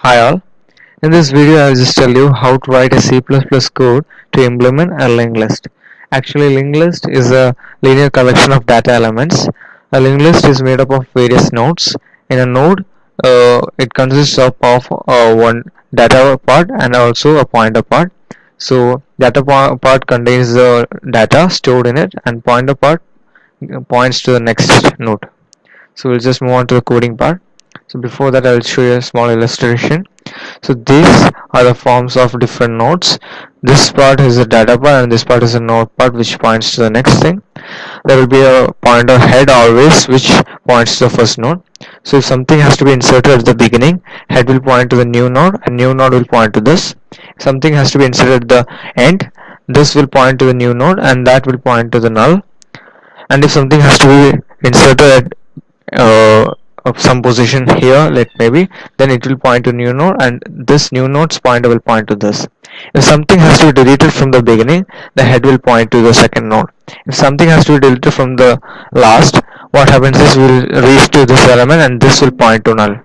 Hi all, in this video I'll just tell you how to write a C++ code to implement a linked list. Actually, linked list is a linear collection of data elements. A linked list is made up of various nodes. In a node, it consists of one data part and also a pointer part. So part contains the data stored in it, and pointer part points to the next node. So we'll just move on to the coding part. So before that, I'll show you a small illustration. So these are the forms of different nodes. This part is the data part and this part is the node part which points to the next thing. There will be a pointer head always which points to the first node. So if something has to be inserted at the beginning, head will point to the new node and new node will point to this. If something has to be inserted at the end, this will point to the new node and that will point to the null. And if something has to be inserted of some position here, let maybe, then it will point to new node and this new node's pointer will point to this. If something has to be deleted from the beginning, the head will point to the second node. If something has to be deleted from the last, what happens is we will reach to this element and this will point to null.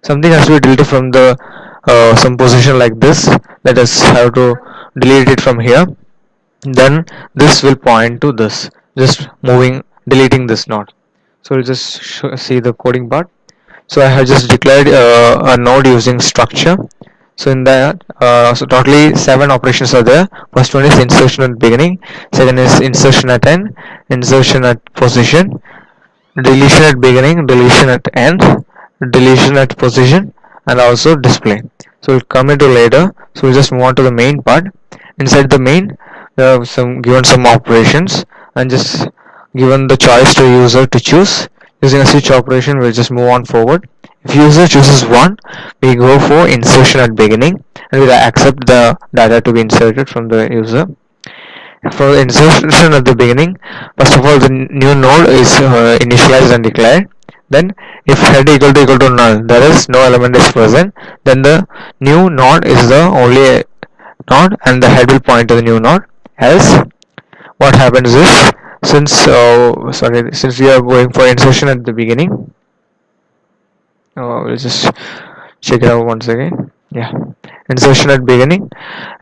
Something has to be deleted from the some position like this. Let us have to delete it from here, then this will point to this, just deleting this node. So we'll just see the coding part. So I have just declared a node using structure. So in that, so totally 7 operations are there. First one is insertion at beginning, second is insertion at end, insertion at position, deletion at beginning, deletion at end, deletion at position, and also display. So we'll come into later. So we'll just move on to the main part. Inside the main, we have given some operations and just given the choice to user to choose. Using a switch operation, we'll just move on forward. If user chooses 1, we go for insertion at beginning and we'll accept the data to be inserted from the user. For insertion at the beginning, first of all the new node is initialized and declared. Then if head equal to null, that is no element is present, then the new node is the only node and the head will point to the new node. Else what happens is, since we are going for insertion at the beginning, we'll just check it out once again. Yeah, insertion at beginning.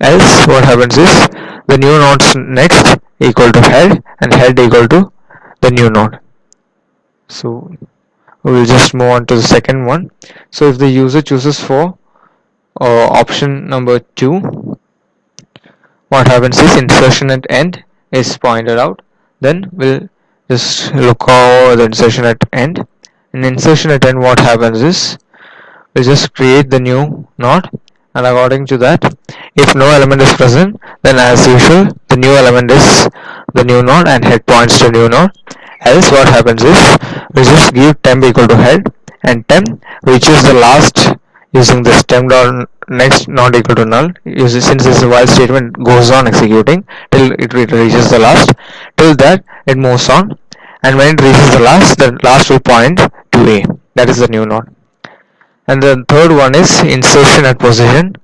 Else what happens is the new node's next equal to head and head equal to the new node. So we'll just move on to the second one. So if the user chooses for option number 2, what happens is insertion at end is pointed out. Then we'll just look over the insertion at end. In insertion at end, what happens is we just create the new node, and according to that, if no element is present, then as usual the new element is the new node and head points to new node. Else what happens is we just give temp equal to head and temp reaches the last using this temp dot next not equal to null, since this while statement goes on executing till it reaches the last. Till that it moves on, and when it reaches the last will point to A, that is the new node. And the third one is insertion at position.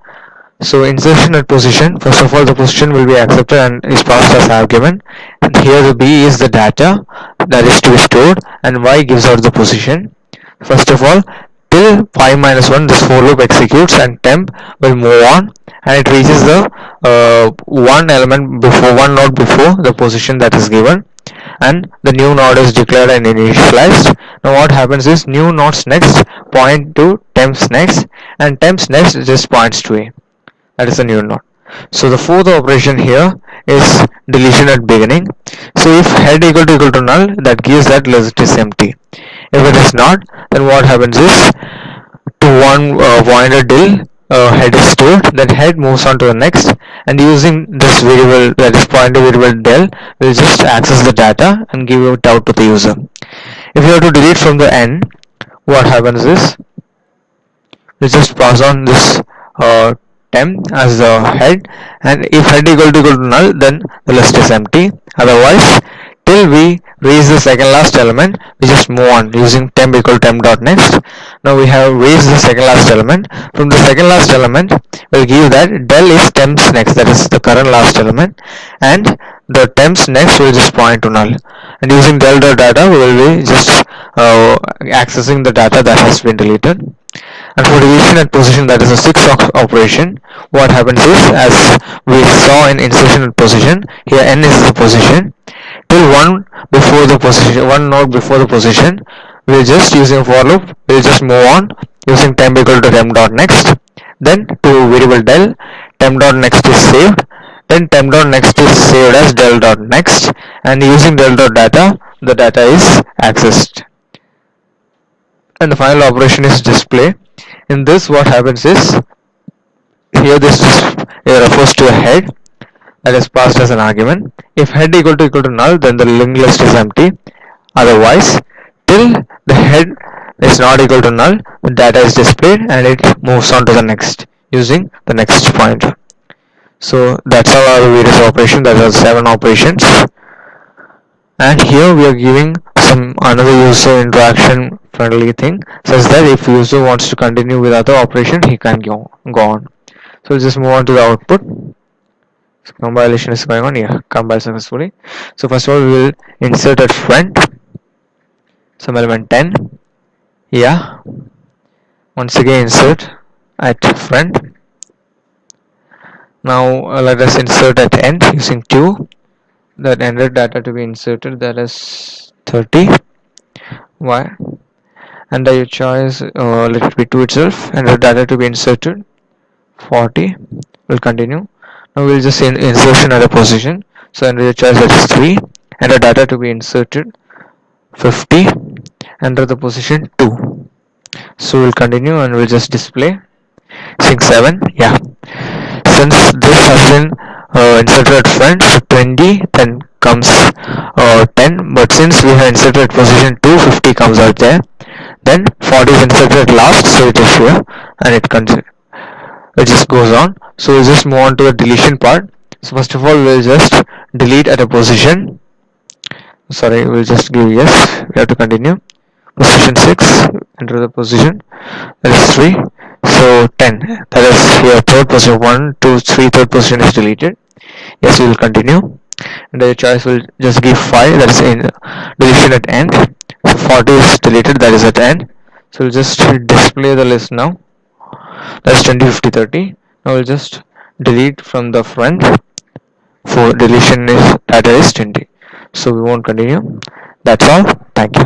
So insertion at position, first of all the position will be accepted and is passed as argument, and here the B is the data that is to be stored and Y gives out the position. First of all, till 5 minus 1 this for loop executes and temp will move on and it reaches the one node before the position that is given, and the new node is declared and initialized. Now what happens is new nodes next point to temp's next and temp's next just points to A, that is the new node. So the fourth operation here is deletion at beginning. So if head equal to null, that gives that list is empty. If it is not, then what happens is to one pointer del head is stored, then head moves on to the next, and using this variable, that is pointer variable del, will just access the data and give it out to the user. If you have to delete from the end, what happens is we just pass on this temp as the head, and if head equal to null, then the list is empty. Otherwise, till we reach the second last element, we just move on using temp equal to temp dot next. Now we have reached the second last element. From the second last element, we'll give that del is temp's next, that is the current last element, and the temp's next will just point to null. And using del dot data, we will be just accessing the data that has been deleted. And for deletion at position, that is a 6 operation, what happens is, as we saw in insertion at position, here n is the position, till one node before the position, we'll just using for loop, we'll just move on using temp equal to temp dot next, then to variable del, temp dot next is saved, then temp dot next is saved as del dot next, and using del dot data, the data is accessed. And the final operation is display. In this, what happens is, here this refers to a head that is passed as an argument. If head equal to null, then the linked list is empty. Otherwise, till the head is not equal to null, the data is displayed and it moves on to the next using the next pointer. So that's all our various operations. That are 7 operations. And here we are giving some another user interaction friendly thing, such that if user wants to continue with other operation, he can go on. So we'll just move on to the output. So compilation is going on. Yeah, compile successfully. So first of all, we will insert at front some element 10. Yeah, once again insert at front. Now let us insert at end using 2. That ended data to be inserted, that is 30. Why? Under your choice, let it be 2 itself, and the data to be inserted 40. We'll continue. Now we'll just insertion at a position, so under your choice, that is 3, and the data to be inserted 50, under the position 2. So we'll continue and we'll just display sync 7. Yeah, since this has been inserted at front, so 20, then comes 10, but since we have inserted position 2, 50 comes out there, then 40 is inserted at last, so it is here, and it just goes on. So we'll just move on to the deletion part. So first of all, we'll just delete at a position, sorry, we'll just give yes, we have to continue, position 6, enter the position, that is 3, so 10, that is here third position, 1, 2, 3, third position is deleted. Yes, we will continue, and the choice will just give 5, that is in deletion at end. So 40 is deleted, that is at end. So we'll just display the list now, that's 20, 50, 30. Now we'll just delete from the front, for deletion is data is 20. So we won't continue. That's all. Thank you.